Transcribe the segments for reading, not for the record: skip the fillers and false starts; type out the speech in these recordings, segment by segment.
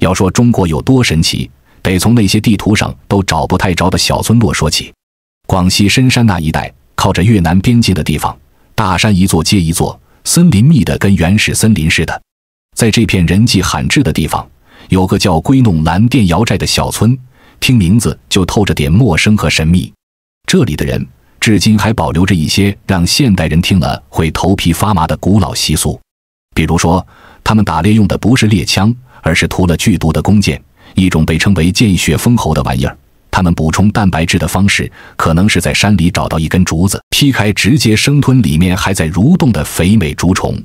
要说中国有多神奇，得从那些地图上都找不太着的小村落说起。广西深山那一带，靠着越南边境的地方，大山一座接一座，森林密得跟原始森林似的。在这片人迹罕至的地方，有个叫归弄蓝店窑寨的小村，听名字就透着点陌生和神秘。这里的人至今还保留着一些让现代人听了会头皮发麻的古老习俗，比如说，他们打猎用的不是猎枪，而是涂了剧毒的弓箭，一种被称为见血封喉的玩意儿。他们补充蛋白质的方式，可能是在山里找到一根竹子，劈开直接生吞里面还在蠕动的肥美竹虫。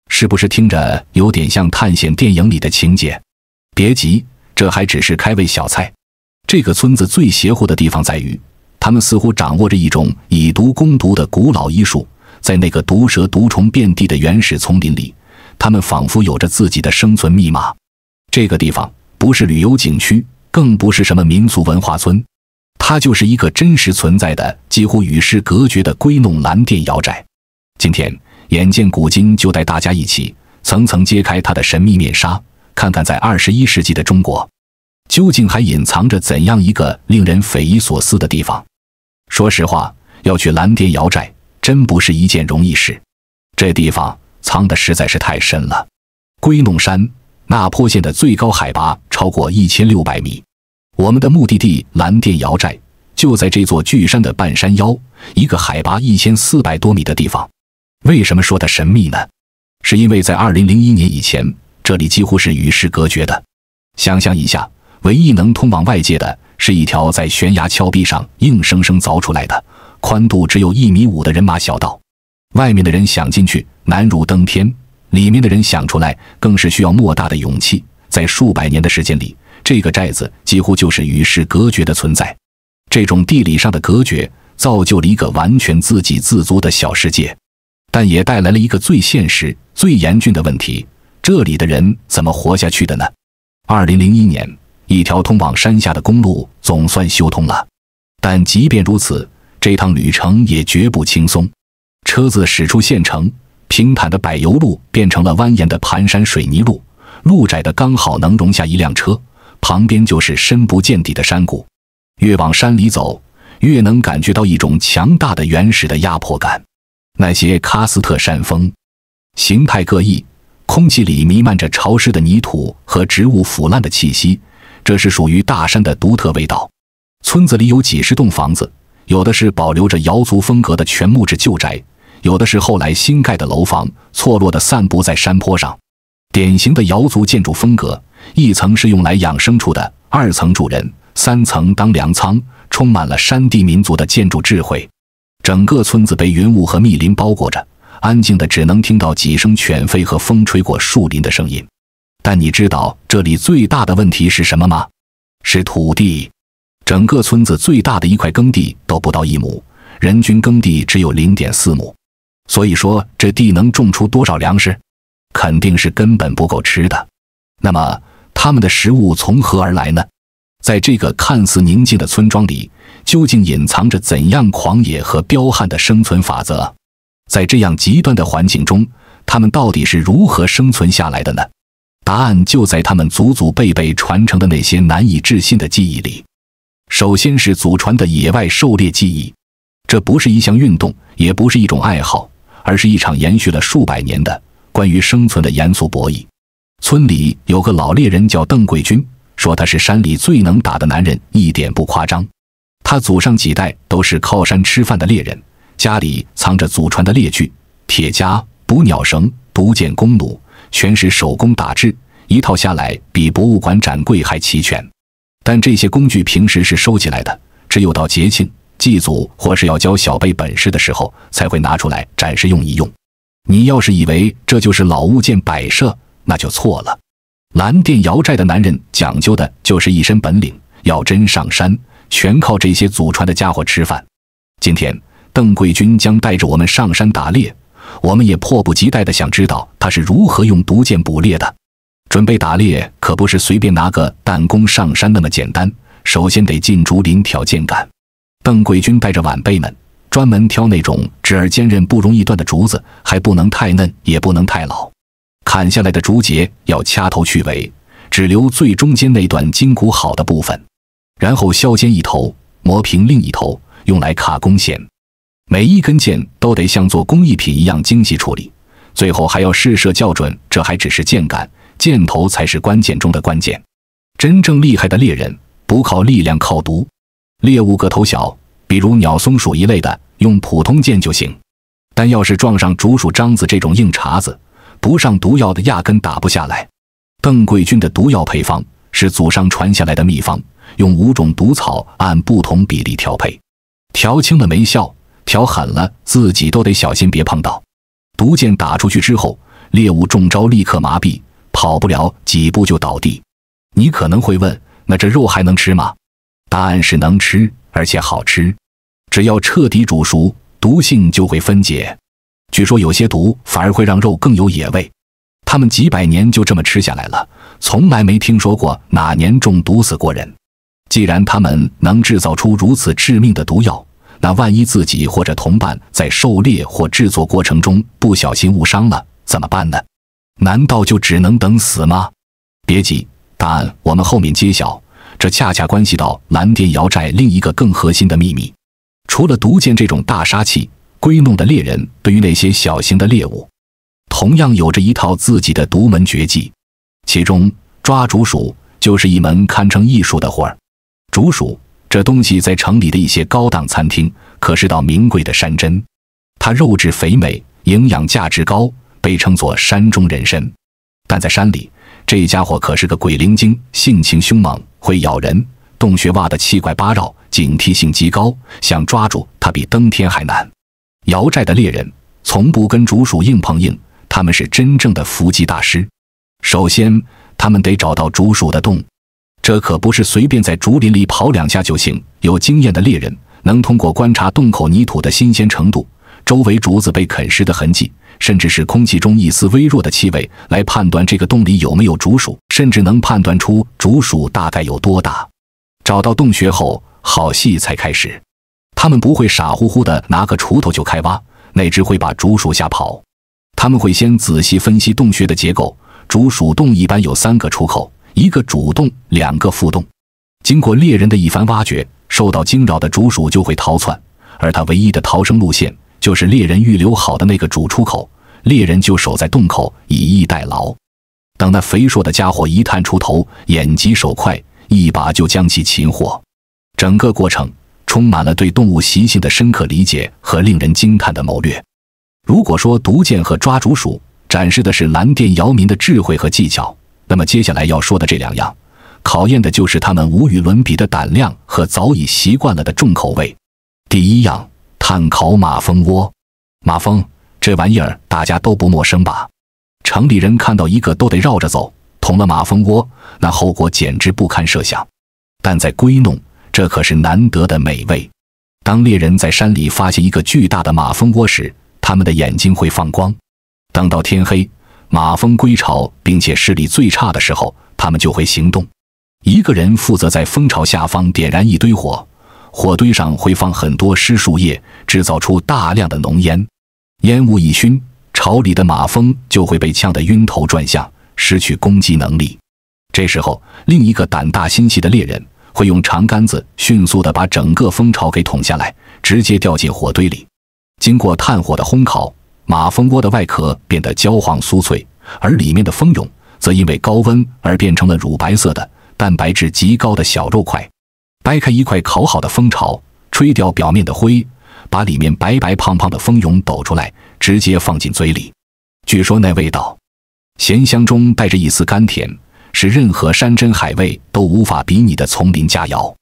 是不是听着有点像探险电影里的情节？别急，这还只是开胃小菜。这个村子最邪乎的地方在于，他们似乎掌握着一种以毒攻毒的古老医术。在那个毒蛇毒虫遍地的原始丛林里，他们仿佛有着自己的生存密码。这个地方不是旅游景区，更不是什么民俗文化村，它就是一个真实存在的几乎与世隔绝的归弄蓝店窑寨。今天眼见古今，就带大家一起层层揭开它的神秘面纱，看看在21世纪的中国，究竟还隐藏着怎样一个令人匪夷所思的地方。说实话，要去蓝店窑寨真不是一件容易事，这地方藏得实在是太深了。归弄山那坡县的最高海拔超过1600米，我们的目的地蓝店窑寨就在这座巨山的半山腰，一个海拔1400多米的地方。为什么说它神秘呢？是因为在2001年以前，这里几乎是与世隔绝的。想象一下，唯一能通往外界的是一条在悬崖峭壁上硬生生凿出来的宽度只有1.5米的人马小道。外面的人想进去难如登天，里面的人想出来更是需要莫大的勇气。在数百年的时间里，这个寨子几乎就是与世隔绝的存在。这种地理上的隔绝造就了一个完全自给自足的小世界，但也带来了一个最现实最严峻的问题，这里的人怎么活下去的呢？2001年，一条通往山下的公路总算修通了，但即便如此，这趟旅程也绝不轻松。车子驶出县城，平坦的柏油路变成了蜿蜒的盘山水泥路，路窄的刚好能容下一辆车，旁边就是深不见底的山谷。越往山里走，越能感觉到一种强大的原始的压迫感。那些喀斯特山峰形态各异，空气里弥漫着潮湿的泥土和植物腐烂的气息，这是属于大山的独特味道。村子里有几十栋房子，有的是保留着瑶族风格的全木质旧宅，有的是后来新盖的楼房，错落地散布在山坡上。典型的瑶族建筑风格，一层是用来养牲畜的，2层住人，3层当粮仓，充满了山地民族的建筑智慧。整个村子被云雾和密林包裹着，安静的只能听到几声犬吠和风吹过树林的声音。但你知道这里最大的问题是什么吗？是土地。整个村子最大的一块耕地都不到1亩，人均耕地只有0.4亩。所以说这地能种出多少粮食？肯定是根本不够吃的。那么他们的食物从何而来呢？在这个看似宁静的村庄里，究竟隐藏着怎样狂野和彪悍的生存法则？在这样极端的环境中，他们到底是如何生存下来的呢？答案就在他们祖祖辈辈传承的那些难以置信的记忆里。首先是祖传的野外狩猎技艺，这不是一项运动，也不是一种爱好，而是一场延续了数百年的关于生存的严肃博弈。村里有个老猎人叫邓贵军，说他是山里最能打的男人，一点不夸张。他祖上几代都是靠山吃饭的猎人，家里藏着祖传的猎具，铁夹、捕鸟绳、毒箭、弓弩，全是手工打制，一套下来比博物馆展柜还齐全。但这些工具平时是收起来的，只有到节庆、祭祖或是要教小辈本事的时候才会拿出来展示用一用。你要是以为这就是老物件摆设，那就错了。蓝店窑寨的男人讲究的就是一身本领，要真上山，全靠这些祖传的家伙吃饭。今天邓贵军将带着我们上山打猎，我们也迫不及待地想知道他是如何用毒箭捕猎的。准备打猎可不是随便拿个弹弓上山那么简单，首先得进竹林挑箭杆。邓贵军带着晚辈们专门挑那种直而坚韧不容易断的竹子，还不能太嫩也不能太老。砍下来的竹节要掐头去尾，只留最中间那段筋骨好的部分，然后削尖一头，磨平另一头，用来卡弓弦。每一根箭都得像做工艺品一样精细处理，最后还要试射校准，这还只是箭杆，箭头才是关键中的关键。真正厉害的猎人不靠力量，靠毒。猎物个头小，比如鸟松鼠一类的，用普通箭就行，但要是撞上竹鼠、獐子这种硬茬子，不上毒药的压根打不下来。邓桂君的毒药配方是祖上传下来的秘方，用5种毒草按不同比例调配，调轻了没效，调狠了自己都得小心别碰到。毒箭打出去之后，猎物中招立刻麻痹，跑不了几步就倒地。你可能会问，那这肉还能吃吗？答案是能吃，而且好吃。只要彻底煮熟，毒性就会分解。据说有些毒反而会让肉更有野味。他们几百年就这么吃下来了，从来没听说过哪年中毒死过人。既然他们能制造出如此致命的毒药，那万一自己或者同伴在狩猎或制作过程中不小心误伤了，怎么办呢？难道就只能等死吗？别急，答案我们后面揭晓。这恰恰关系到蓝靛瑶寨另一个更核心的秘密。除了毒箭这种大杀器，归弄的猎人对于那些小型的猎物，同样有着一套自己的独门绝技。其中抓竹鼠就是一门堪称艺术的活儿。竹鼠这东西在城里的一些高档餐厅可是道名贵的山珍，它肉质肥美，营养价值高，被称作山中人参。但在山里，这家伙可是个鬼灵精，性情凶猛，会咬人，洞穴挖得七拐八绕，警惕性极高，想抓住它比登天还难。瑶寨的猎人从不跟竹鼠硬碰硬，他们是真正的伏击大师。首先，他们得找到竹鼠的洞，这可不是随便在竹林里跑2下就行。有经验的猎人能通过观察洞口泥土的新鲜程度，周围竹子被啃食的痕迹，甚至是空气中一丝微弱的气味，来判断这个洞里有没有竹鼠，甚至能判断出竹鼠大概有多大。找到洞穴后，好戏才开始。他们不会傻乎乎的拿个锄头就开挖，那只会把竹鼠吓跑。他们会先仔细分析洞穴的结构，竹鼠洞一般有3个出口，1个主洞，2个副洞。经过猎人的一番挖掘，受到惊扰的竹鼠就会逃窜，而它唯一的逃生路线就是猎人预留好的那个主出口，猎人就守在洞口，以逸待劳。等那肥硕的家伙一探出头，眼疾手快，一把就将其擒获。整个过程充满了对动物习性的深刻理解和令人惊叹的谋略。如果说毒箭和抓竹鼠展示的是蓝靛瑶民的智慧和技巧，那么接下来要说的这2样，考验的就是他们无与伦比的胆量和早已习惯了的重口味。第1样，炭烤马蜂窝。马蜂这玩意儿大家都不陌生吧？城里人看到一个都得绕着走，捅了马蜂窝，那后果简直不堪设想。但在归弄，这可是难得的美味。当猎人在山里发现一个巨大的马蜂窝时，他们的眼睛会放光。等到天黑，马蜂归巢并且视力最差的时候，他们就会行动。一个人负责在蜂巢下方点燃一堆火，火堆上会放很多湿树叶，制造出大量的浓烟。烟雾一熏，巢里的马蜂就会被呛得晕头转向，失去攻击能力。这时候，另一个胆大心细的猎人会用长杆子迅速地把整个蜂巢给捅下来，直接掉进火堆里。经过炭火的烘烤，马蜂窝的外壳变得焦黄酥脆，而里面的蜂蛹则因为高温而变成了乳白色的、蛋白质极高的小肉块。掰开一块烤好的蜂巢，吹掉表面的灰，把里面白白胖胖的蜂蛹抖出来，直接放进嘴里。据说那味道咸香中带着一丝甘甜，是任何山珍海味都无法比拟的丛林佳肴。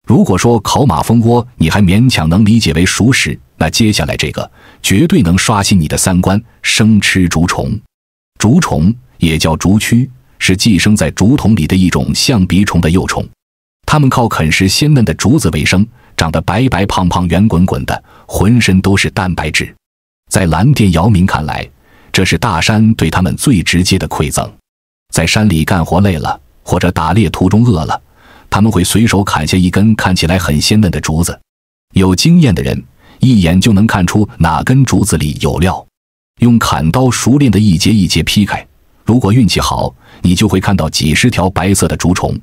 如果说烤马蜂窝你还勉强能理解为熟食，那接下来这个绝对能刷新你的三观。生吃竹虫。竹虫也叫竹蛆，是寄生在竹筒里的一种象鼻虫的幼虫。它们靠啃食鲜嫩的竹子为生，长得白白胖胖圆滚滚的，浑身都是蛋白质。在蓝靛瑶民看来，这是大山对他们最直接的馈赠。在山里干活累了，或者打猎途中饿了，他们会随手砍下一根看起来很鲜嫩的竹子。有经验的人一眼就能看出哪根竹子里有料，用砍刀熟练的一节一节劈开。如果运气好，你就会看到几十条白色的竹虫。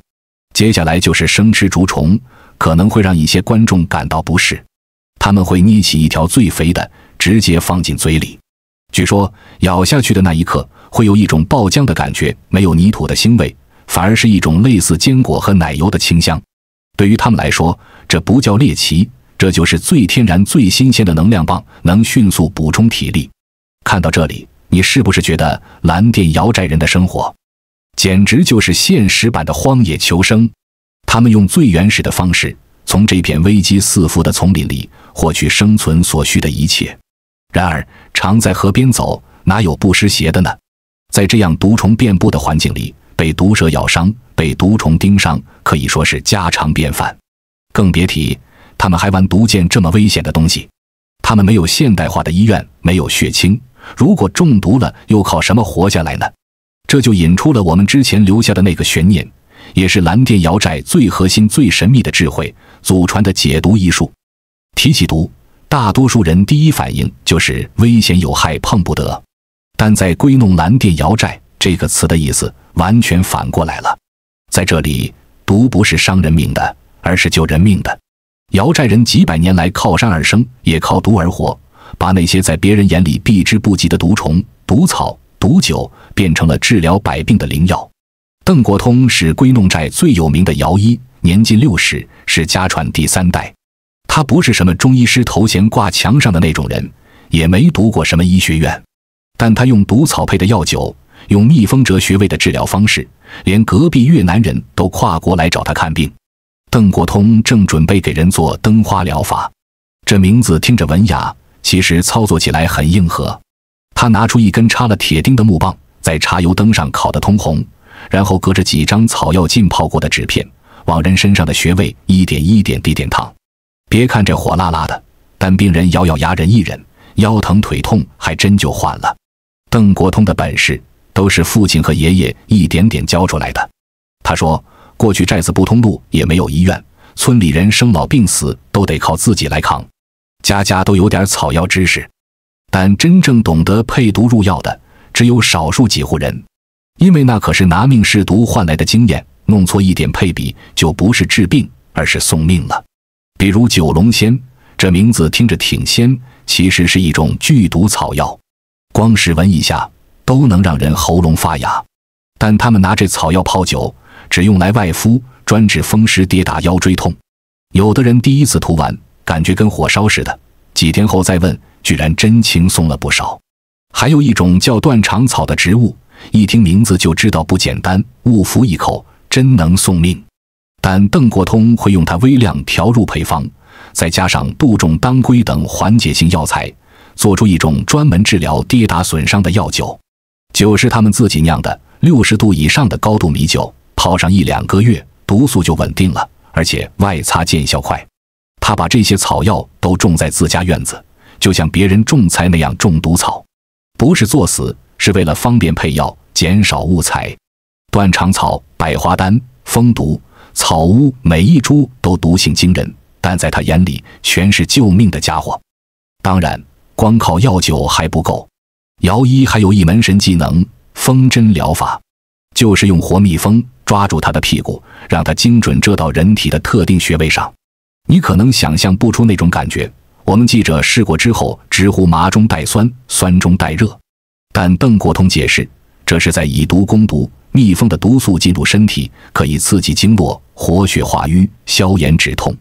接下来就是生吃竹虫，可能会让一些观众感到不适。他们会捏起一条最肥的，直接放进嘴里。据说咬下去的那一刻，会有一种爆浆的感觉，没有泥土的腥味，反而是一种类似坚果和奶油的清香。对于他们来说，这不叫猎奇，这就是最天然最新鲜的能量棒，能迅速补充体力。看到这里，你是不是觉得蓝靛瑶寨人的生活简直就是现实版的荒野求生？他们用最原始的方式，从这片危机四伏的丛林里获取生存所需的一切。然而常在河边走，哪有不湿鞋的呢？在这样毒虫遍布的环境里，被毒蛇咬伤，被毒虫叮伤，可以说是家常便饭。更别提他们还玩毒箭这么危险的东西。他们没有现代化的医院，没有血清，如果中毒了，又靠什么活下来呢？这就引出了我们之前留下的那个悬念，也是蓝靛瑶寨最核心最神秘的智慧——祖传的解毒医术。提起毒，大多数人第一反应就是危险有害，碰不得。但在归弄蓝靛瑶寨这个词的意思完全反过来了。在这里，毒不是伤人命的，而是救人命的。瑶寨人几百年来靠山而生，也靠毒而活，把那些在别人眼里避之不及的毒虫、毒草、毒酒变成了治疗百病的灵药。邓国通是归弄寨最有名的瑶医，年近60，是家传第3代。他不是什么中医师头衔挂墙上的那种人，也没读过什么医学院，但他用毒草配的药酒，用蜜蜂哲学位的治疗方式，连隔壁越南人都跨国来找他看病。邓国通正准备给人做灯花疗法，这名字听着文雅，其实操作起来很硬核。他拿出一根插了铁钉的木棒，在茶油灯上烤得通红，然后隔着几张草药浸泡过的纸片，往人身上的穴位一点一点滴点烫。别看这火辣辣的，但病人咬咬牙忍一忍，腰疼腿痛还真就缓了。邓国通的本事都是父亲和爷爷一点点教出来的。他说，过去寨子不通路，也没有医院，村里人生老病死都得靠自己来扛，家家都有点草药知识，但真正懂得配毒入药的只有少数几户人，因为那可是拿命试毒换来的经验，弄错一点配比就不是治病，而是送命了。比如九龙仙，这名字听着挺仙，其实是一种剧毒草药，光是闻一下都能让人喉咙发哑。但他们拿这草药泡酒，只用来外敷，专治风湿跌打腰椎痛。有的人第一次涂完，感觉跟火烧似的，几天后再问，居然真轻松了不少。还有一种叫断肠草的植物，一听名字就知道不简单，误服一口真能送命。但邓国通会用它微量调入配方，再加上杜仲、当归等缓解性药材，做出一种专门治疗跌打损伤的药酒。酒是他们自己酿的，60度以上的高度米酒，泡上1-2个月，毒素就稳定了，而且外擦见效快。他把这些草药都种在自家院子，就像别人种菜那样种毒草，不是作死，是为了方便配药，减少误采。断肠草、百花丹、蜂毒、草乌，每一株都毒性惊人，但在他眼里全是救命的家伙。当然，光靠药酒还不够，瑶医还有一门神技能——蜂针疗法，就是用活蜜蜂抓住它的屁股，让它精准蛰到人体的特定穴位上。你可能想象不出那种感觉，我们记者试过之后直呼麻中带酸，酸中带热。但邓国通解释，这是在以毒攻毒，蜜蜂的毒素进入身体，可以刺激经络，活血化瘀，消炎止痛。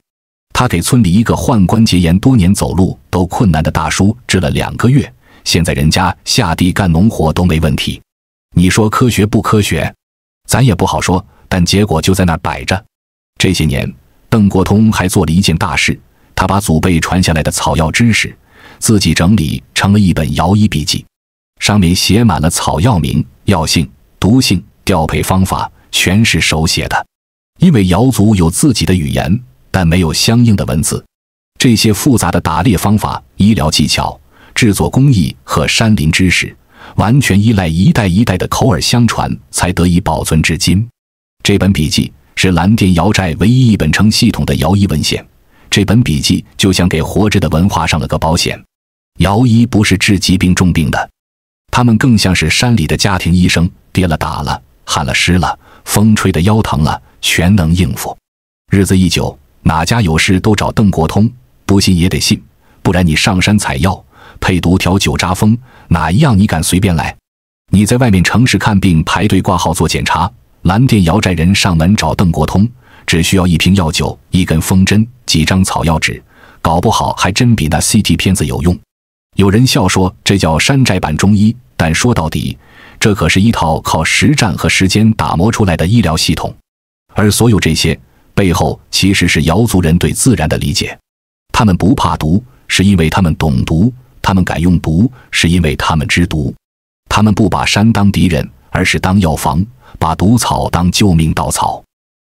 他给村里一个患关节炎多年走路都困难的大叔治了2个月，现在人家下地干农活都没问题。你说科学不科学？咱也不好说，但结果就在那儿摆着。这些年，邓国通还做了一件大事，他把祖辈传下来的草药知识自己整理成了一本瑶医笔记，上面写满了草药名、药性、毒性、调配方法，全是手写的。因为瑶族有自己的语言，但没有相应的文字，这些复杂的打猎方法、医疗技巧、制作工艺和山林知识，完全依赖一代一代的口耳相传，才得以保存至今。这本笔记是蓝靛瑶寨唯一一本成系统的瑶医文献，这本笔记就像给活着的文化上了个保险。瑶医不是治疾病重病的，他们更像是山里的家庭医生，跌了打了，旱了湿了，风吹得腰疼了，全能应付。日子一久，哪家有事都找邓国通，不信也得信，不然你上山采药、配毒调酒扎风，哪一样你敢随便来？你在外面城市看病排队挂号做检查，蓝店姚寨人上门找邓国通，只需要一瓶药酒、一根风针、几张草药纸，搞不好还真比那 CT 片子有用。有人笑说这叫山寨版中医，但说到底，这可是一套靠实战和时间打磨出来的医疗系统。而所有这些背后其实是瑶族人对自然的理解。他们不怕毒，是因为他们懂毒；他们敢用毒，是因为他们知毒。他们不把山当敌人，而是当药房，把毒草当救命稻草。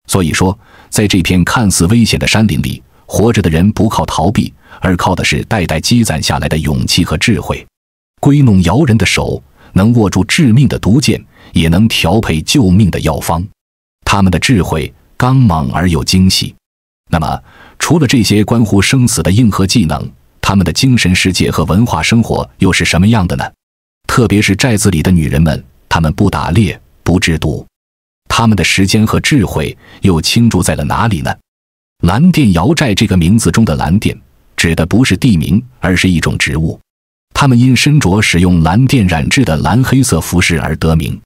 所以说，在这片看似危险的山林里，活着的人不靠逃避，而靠的是代代积攒下来的勇气和智慧。归弄瑶人的手能握住致命的毒箭，也能调配救命的药方。他们的智慧刚猛而又精细。那么，除了这些关乎生死的硬核技能，他们的精神世界和文化生活又是什么样的呢？特别是寨子里的女人们，她们不打猎，不制毒，她们的时间和智慧又倾注在了哪里呢？蓝靛瑶寨这个名字中的蓝靛，指的不是地名，而是一种植物。他们因身着使用蓝靛染制的蓝黑色服饰而得名。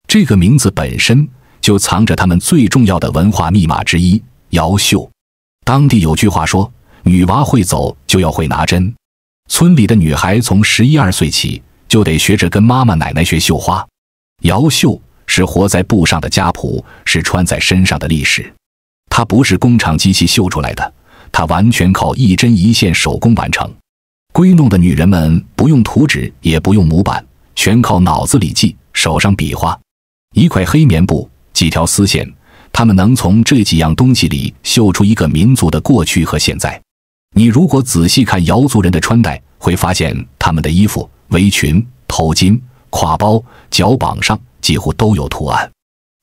这个名字本身就藏着他们最重要的文化密码之一——瑶绣。当地有句话说，女娃会走就要会拿针。村里的女孩从11、12岁起就得学着跟妈妈奶奶学绣花。瑶绣是活在布上的家谱，是穿在身上的历史。它不是工厂机器绣出来的，它完全靠一针一线手工完成。归弄的女人们不用图纸，也不用模板，全靠脑子里记，手上比划。一块黑棉布，几条丝线，她们能从这几样东西里绣出一个民族的过去和现在。你如果仔细看瑶族人的穿戴，会发现他们的衣服、围裙、头巾、挎包、脚膀上几乎都有图案。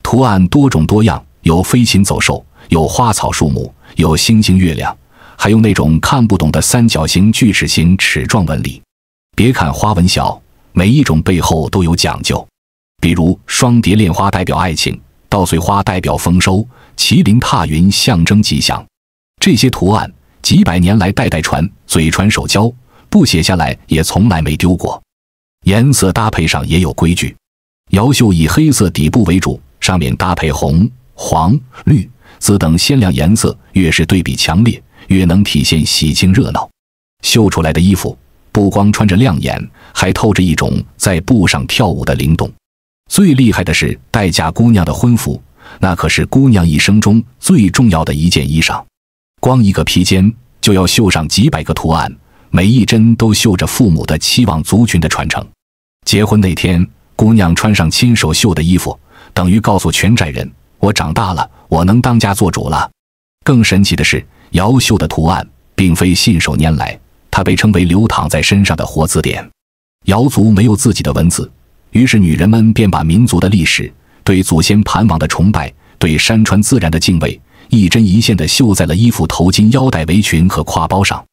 图案多种多样，有飞禽走兽，有花草树木，有星星月亮，还有那种看不懂的三角形、锯齿形齿状纹理。别看花纹小，每一种背后都有讲究。比如双蝶恋花代表爱情，稻穗花代表丰收，麒麟踏云象征吉祥。这些图案几百年来代代传，嘴传手教，不写下来也从来没丢过。颜色搭配上也有规矩，瑶绣以黑色底部为主，上面搭配红、黄、绿、紫等鲜亮颜色，越是对比强烈，越能体现喜庆热闹。绣出来的衣服不光穿着亮眼，还透着一种在布上跳舞的灵动。最厉害的是待嫁姑娘的婚服，那可是姑娘一生中最重要的一件衣裳。光一个披肩就要绣上几百个图案，每一针都绣着父母的期望、族群的传承。结婚那天，姑娘穿上亲手绣的衣服，等于告诉全寨人，我长大了，我能当家做主了。更神奇的是，瑶绣的图案并非信手拈来，它被称为流淌在身上的活字典。瑶族没有自己的文字，于是女人们便把民族的历史、对祖先盘王的崇拜、对山川自然的敬畏，一针一线地绣在了衣服、头巾、腰带、围裙和挎包上。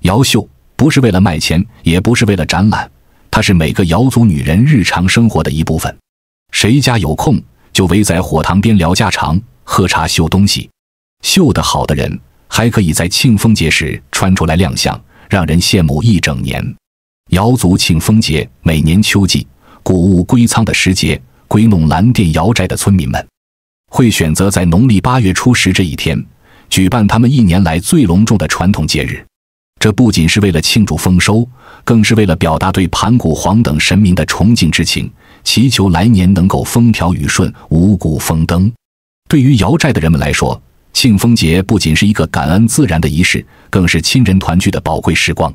瑶绣不是为了卖钱，也不是为了展览，它是每个瑶族女人日常生活的一部分。谁家有空就围在火塘边聊家常、喝茶、绣东西。绣得好的人还可以在庆丰节时穿出来亮相，让人羡慕一整年。瑶族庆丰节每年秋季谷物归仓的时节，归弄蓝靛瑶寨的村民们会选择在农历8月初10这一天举办他们一年来最隆重的传统节日。这不仅是为了庆祝丰收，更是为了表达对盘古、黄等神明的崇敬之情，祈求来年能够风调雨顺、五谷丰登。对于瑶寨的人们来说，庆丰节不仅是一个感恩自然的仪式，更是亲人团聚的宝贵时光。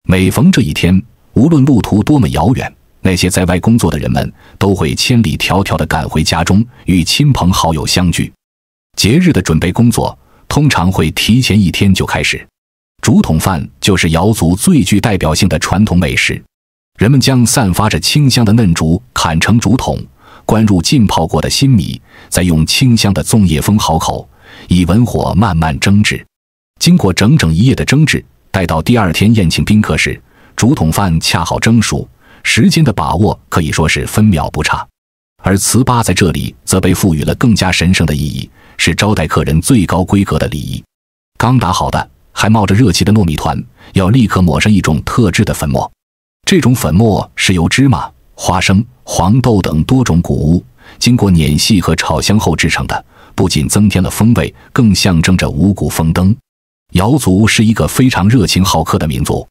每逢这一天，无论路途多么遥远，那些在外工作的人们都会千里迢迢地赶回家中，与亲朋好友相聚。节日的准备工作通常会提前1天就开始。竹筒饭就是瑶族最具代表性的传统美食。人们将散发着清香的嫩竹砍成竹筒，灌入浸泡过的新米，再用清香的粽叶封好口，以文火慢慢蒸制。经过整整1夜的蒸制，待到第2天宴请宾客时，竹筒饭恰好蒸熟，时间的把握可以说是分秒不差。而糍粑在这里则被赋予了更加神圣的意义，是招待客人最高规格的礼仪。刚打好的还冒着热气的糯米团，要立刻抹上一种特制的粉末。这种粉末是由芝麻、花生、黄豆等多种谷物经过碾细和炒香后制成的，不仅增添了风味，更象征着五谷丰登。瑶族是一个非常热情好客的民族，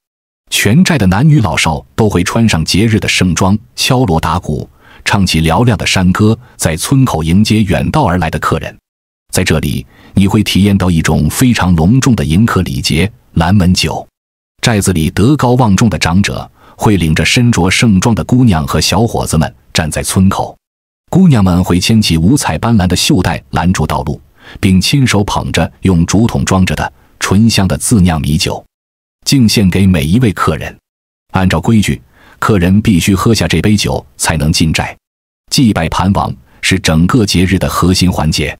全寨的男女老少都会穿上节日的盛装，敲锣打鼓，唱起嘹亮的山歌，在村口迎接远道而来的客人。在这里，你会体验到一种非常隆重的迎客礼节——拦门酒。寨子里德高望重的长者会领着身着盛装的姑娘和小伙子们站在村口，姑娘们会牵起五彩斑斓的袖带拦住道路，并亲手捧着用竹筒装着的醇香的自酿米酒，敬献给每一位客人。按照规矩，客人必须喝下这杯酒才能进寨。祭拜盘王是整个节日的核心环节。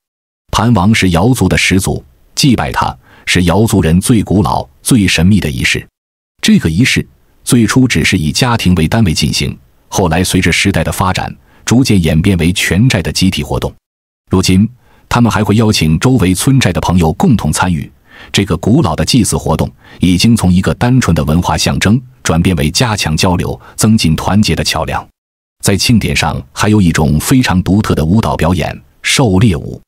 盘王是瑶族的始祖，祭拜他是瑶族人最古老、最神秘的仪式。这个仪式最初只是以家庭为单位进行，后来随着时代的发展，逐渐演变为全寨的集体活动。如今，他们还会邀请周围村寨的朋友共同参与。这个古老的祭祀活动已经从一个单纯的文化象征转变为加强交流、增进团结的桥梁。在庆典上还有一种非常独特的舞蹈表演——狩猎舞。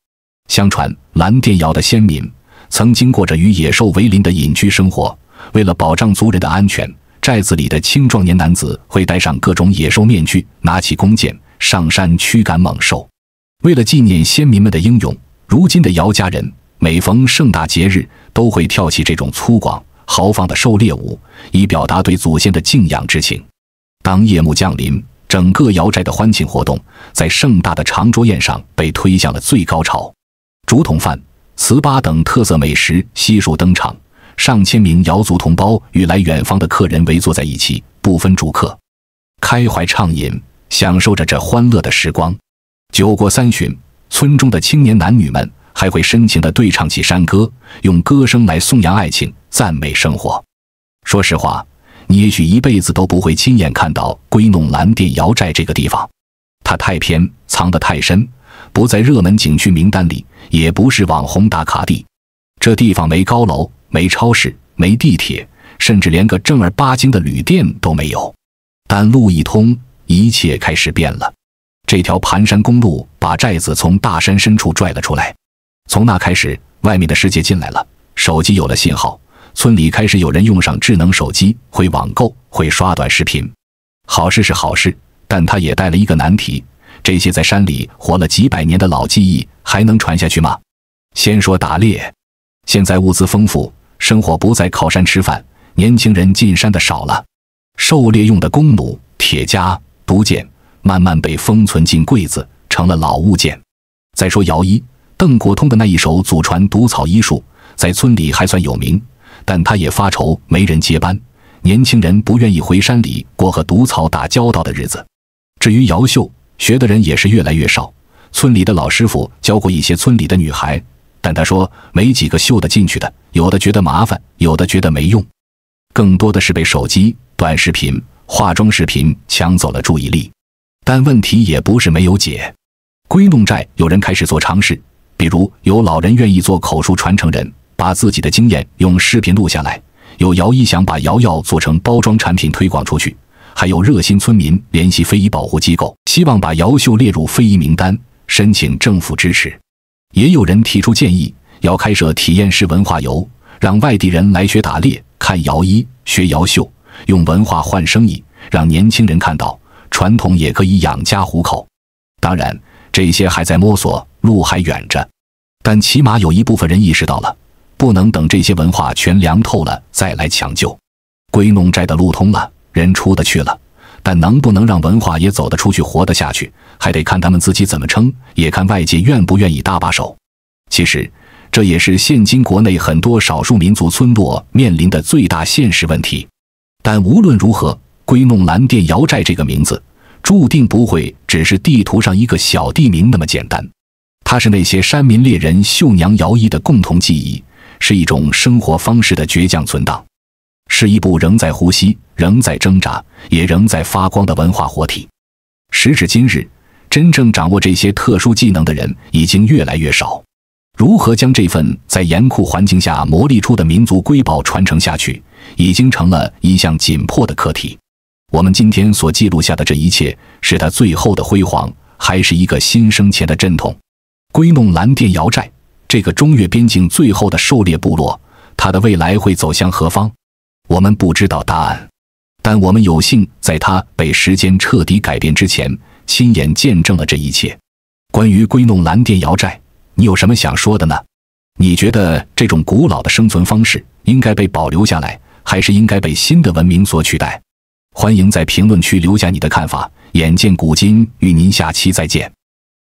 相传，蓝靛瑶的先民曾经过着与野兽为邻的隐居生活。为了保障族人的安全，寨子里的青壮年男子会戴上各种野兽面具，拿起弓箭上山驱赶猛兽。为了纪念先民们的英勇，如今的瑶家人每逢盛大节日都会跳起这种粗犷豪放的狩猎舞，以表达对祖先的敬仰之情。当夜幕降临，整个瑶寨的欢庆活动在盛大的长桌宴上被推向了最高潮。竹筒饭、糍粑等特色美食悉数登场，上千名瑶族同胞与来远方的客人围坐在一起，不分主客，开怀畅饮，享受着这欢乐的时光。酒过三巡，村中的青年男女们还会深情地对唱起山歌，用歌声来颂扬爱情，赞美生活。说实话，你也许一辈子都不会亲眼看到归弄蓝靛瑶寨这个地方，它太偏，藏得太深，不在热门景区名单里，也不是网红打卡地。这地方没高楼，没超市，没地铁，甚至连个正儿八经的旅店都没有。但路一通，一切开始变了。这条盘山公路把寨子从大山深处拽了出来。从那开始，外面的世界进来了，手机有了信号，村里开始有人用上智能手机，会网购，会刷短视频。好事是好事，但它也带了一个难题：这些在山里活了几百年的老技艺还能传下去吗？先说打猎，现在物资丰富，生活不再靠山吃饭，年轻人进山的少了。狩猎用的弓弩、铁夹、毒箭慢慢被封存进柜子，成了老物件。再说摇衣，邓国通的那一手祖传毒草医术在村里还算有名，但他也发愁没人接班，年轻人不愿意回山里过和毒草打交道的日子。至于摇绣，学的人也是越来越少，村里的老师傅教过一些村里的女孩，但他说没几个绣得进去的，有的觉得麻烦，有的觉得没用，更多的是被手机、短视频、化妆视频抢走了注意力。但问题也不是没有解，归弄寨有人开始做尝试，比如有老人愿意做口述传承人，把自己的经验用视频录下来；有摇医想把瑶药做成包装产品推广出去；还有热心村民联系非遗保护机构，希望把瑶绣列入非遗名单，申请政府支持。也有人提出建议，要开设体验式文化游，让外地人来学打猎、看瑶医、学瑶绣，用文化换生意，让年轻人看到传统也可以养家糊口。当然，这些还在摸索，路还远着，但起码有一部分人意识到了，不能等这些文化全凉透了再来抢救。归弄寨的路通了，人出得去了，但能不能让文化也走得出去、活得下去，还得看他们自己怎么撑，也看外界愿不愿意搭把手。其实，这也是现今国内很多少数民族村落面临的最大现实问题。但无论如何，归弄蓝靛瑶寨这个名字注定不会只是地图上一个小地名那么简单，它是那些山民猎人绣娘摇衣的共同记忆，是一种生活方式的倔强存档，是一部仍在呼吸、仍在挣扎、也仍在发光的文化活体。时至今日，真正掌握这些特殊技能的人已经越来越少。如何将这份在严酷环境下磨砺出的民族瑰宝传承下去，已经成了一项紧迫的课题。我们今天所记录下的这一切，是他最后的辉煌，还是一个新生前的阵痛？归弄蓝靛瑶寨，这个中越边境最后的狩猎部落，它的未来会走向何方？我们不知道答案，但我们有幸在它被时间彻底改变之前，亲眼见证了这一切。关于归弄蓝靛瑶寨，你有什么想说的呢？你觉得这种古老的生存方式应该被保留下来，还是应该被新的文明所取代？欢迎在评论区留下你的看法。眼见古今，与您下期再见。